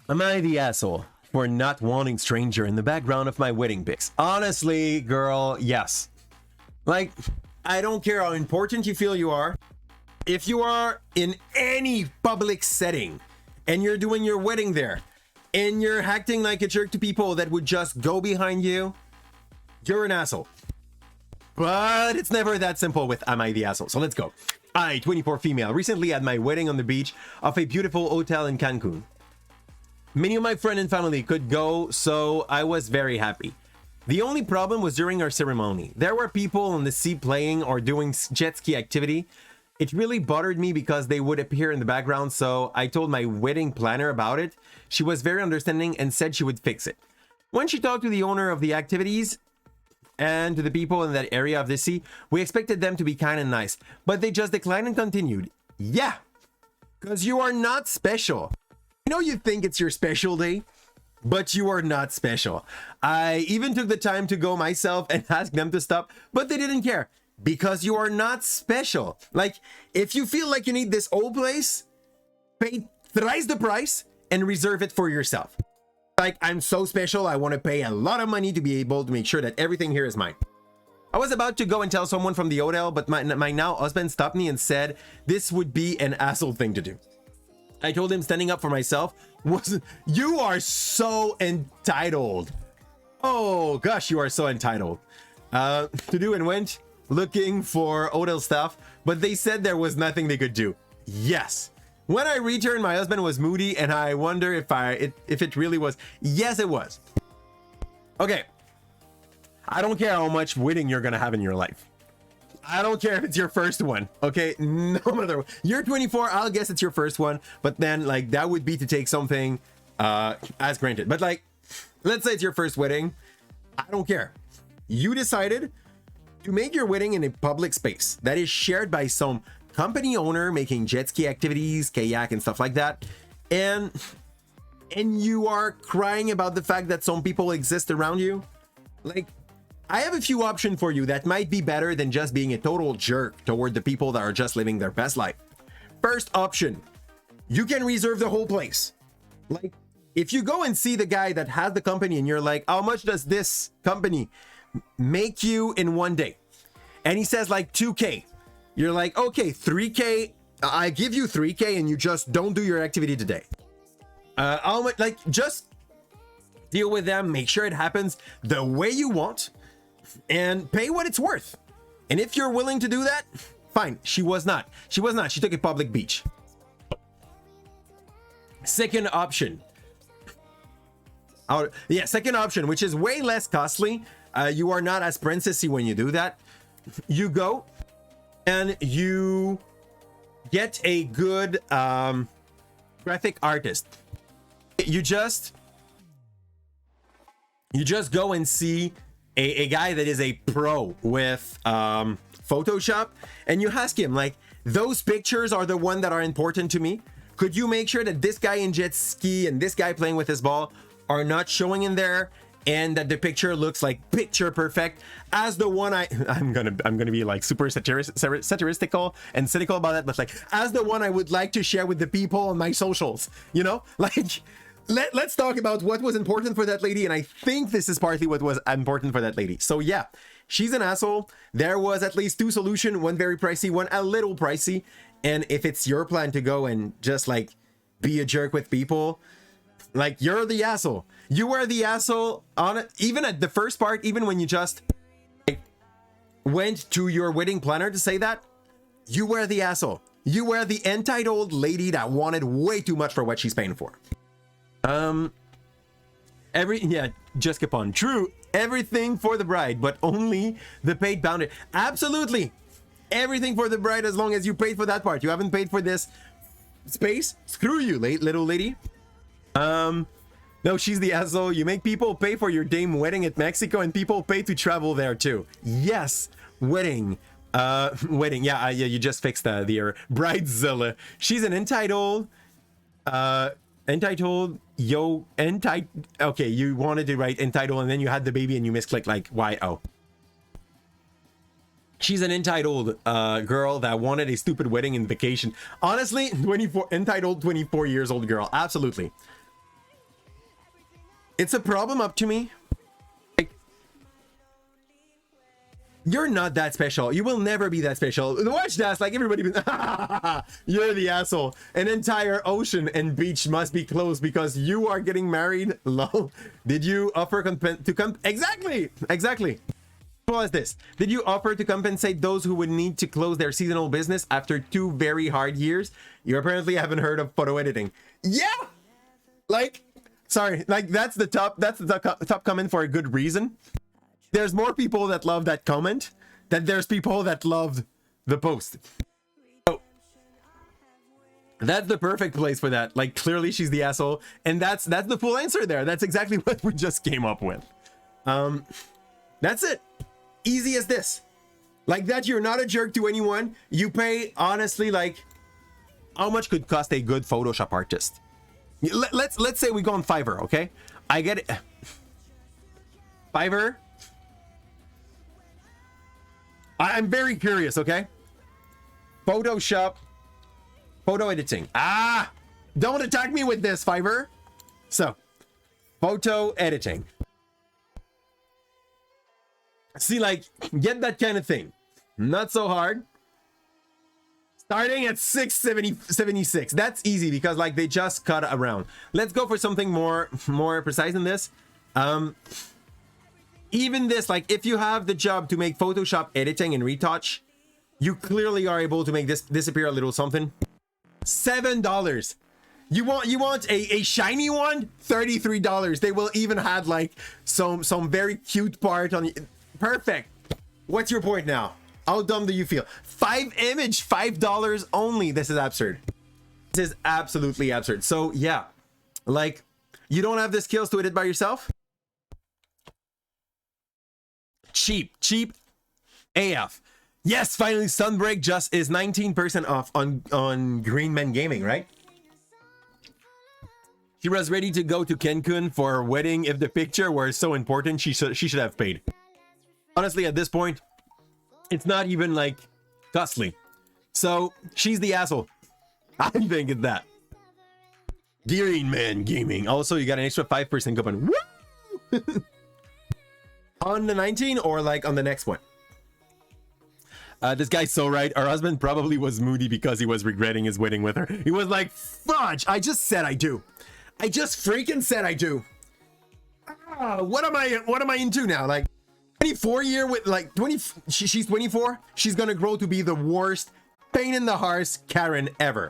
Am I the asshole for not wanting stranger in the background of my wedding pics? Honestly, girl, yes. Like, I don't care how important you feel you are. If you are in any public setting and you're doing your wedding there and you're acting like a jerk to people that would just go behind you, you're an asshole. But it's never that simple with am I the asshole? So let's go. I, 24 female, recently had my wedding on the beach of a beautiful hotel in Cancun. Many of my friends and family could go, so I was very happy. The only problem was during our ceremony. There were people on the sea playing or doing jet ski activity. It really bothered me because they would appear in the background, so I told my wedding planner about it. She was very understanding and said she would fix it. When she talked to the owner of the activities and to the people in that area of the sea, we expected them to be kind and nice, but they just declined and continued. Yeah, because you are not special. I know you think it's your special day, but you are not special. I even took the time to go myself and ask them to stop, but they didn't care because you are not special. Like, if you feel like you need this old place, pay thrice the price and reserve it for yourself. Like, I'm so special, I want to pay a lot of money to be able to make sure that everything here is mine. I was about to go and tell someone from the hotel, but my now husband stopped me and said this would be an asshole thing to do. I told him standing up for myself was, you are so entitled. Oh gosh, you are so entitled. To do and went looking for hotel staff, but they said there was nothing they could do. Yes. When I returned, my husband was moody and I wonder if it really was. Yes, it was. Okay. I don't care how much wedding you're gonna have in your life. I don't care if it's your first one, okay? No matter. You're 24, I'll guess it's your first one, but then like that would be to take something as granted. But like, let's say it's your first wedding. I don't care. You decided to make your wedding in a public space that is shared by some company owner making jet ski activities, kayak and stuff like that. And you are crying about the fact that some people exist around you. Like, I have a few options for you that might be better than just being a total jerk toward the people that are just living their best life. First option, you can reserve the whole place. Like, if you go and see the guy that has the company and you're like, how much does this company make you in one day? And he says like 2K. You're like, okay, 3K, I give you 3K and you just don't do your activity today. How much, like, just deal with them, make sure it happens the way you want, and pay what it's worth. And if you're willing to do that, fine. She was not. She took a public beach. Second option. Second option, which is way less costly. You are not as princessy when you do that. You go and you get a good graphic artist. You just go and see a guy that is a pro with Photoshop, and you ask him, like, those pictures are the one that are important to me. Could you make sure that this guy in jet ski and this guy playing with his ball are not showing in there, and that the picture looks like picture perfect as the one I'm gonna be like super satiristical and cynical about that, but like as the one I would like to share with the people on my socials, you know? Like, let's talk about what was important for that lady, and I think this is partly what was important for that lady. So yeah, she's an asshole. There was at least two solutions, one very pricey, one a little pricey. And if it's your plan to go and just like be a jerk with people, like, you're the asshole. You were the asshole on it, even at the first part, even when you just like, went to your wedding planner to say that, you were the asshole. You were the entitled lady that wanted way too much for what she's paying for. Just Capon. True, everything for the bride, but only the paid boundary. Absolutely, everything for the bride as long as you paid for that part. You haven't paid for this space? Screw you, little lady. No, she's the asshole. You make people pay for your damn wedding at Mexico, and people pay to travel there too. Yes, wedding. Yeah, you just fixed the error. Bridezilla. She's an entitled. Okay, you wanted to write entitled and then you had the baby and you misclicked like YO. She's an entitled girl that wanted a stupid wedding and vacation. Honestly, 24 entitled 24 years old girl. Absolutely. it's a problem up to me. Like, you're not that special. You will never be that special. Watch that. Like everybody, you're the asshole. An entire ocean and beach must be closed because you are getting married. Lol. Did you offer to come? Exactly. What was this? Did you offer to compensate those who would need to close their seasonal business after 2 very hard years? You apparently haven't heard of photo editing. Yeah. Like, sorry. Like that's the top comment for a good reason. There's more people that love that comment than there's people that loved the post. So that's the perfect place for that. Like clearly she's the asshole, and that's the full answer there. That's exactly what we just came up with. That's it. Easy as this. Like that, you're not a jerk to anyone. You pay honestly, like how much could cost a good Photoshop artist? Let's say we go on Fiverr, okay? I get it. Fiverr. I'm very curious, okay? Photoshop, photo editing. Don't attack me with this, Fiverr. So, photo editing. See, like, get that kind of thing. Not so hard. Starting at 676. That's easy because, like, they just cut around. Let's go for something more precise than this. Even this, like, if you have the job to make Photoshop editing and retouch, you clearly are able to make this disappear a little something. $7. You want a shiny one? $33. They will even have like some very cute part on. Perfect. What's your point now? How dumb do you feel? 5 image, $5 only. This is absurd. This is absolutely absurd. So yeah, like you don't have the skills to edit by yourself. Cheap AF. Yes, finally Sunbreak just is 19% off on Green Men Gaming, right? She was ready to go to Cancun for a wedding. If the picture were so important, she should have paid. Honestly, at this point, it's not even like costly. So she's the asshole. I think it's that. Green Man Gaming. Also, you got an extra 5% coupon. Woo! On the 19 or like on the next one. This guy's so right. Her husband probably was moody because he was regretting his wedding with her. He was like, fudge, I just said I do. I just freaking said I do. What am I into now? Like 24 year with like 20, she's 24. She's gonna grow to be the worst pain in the hearse Karen ever.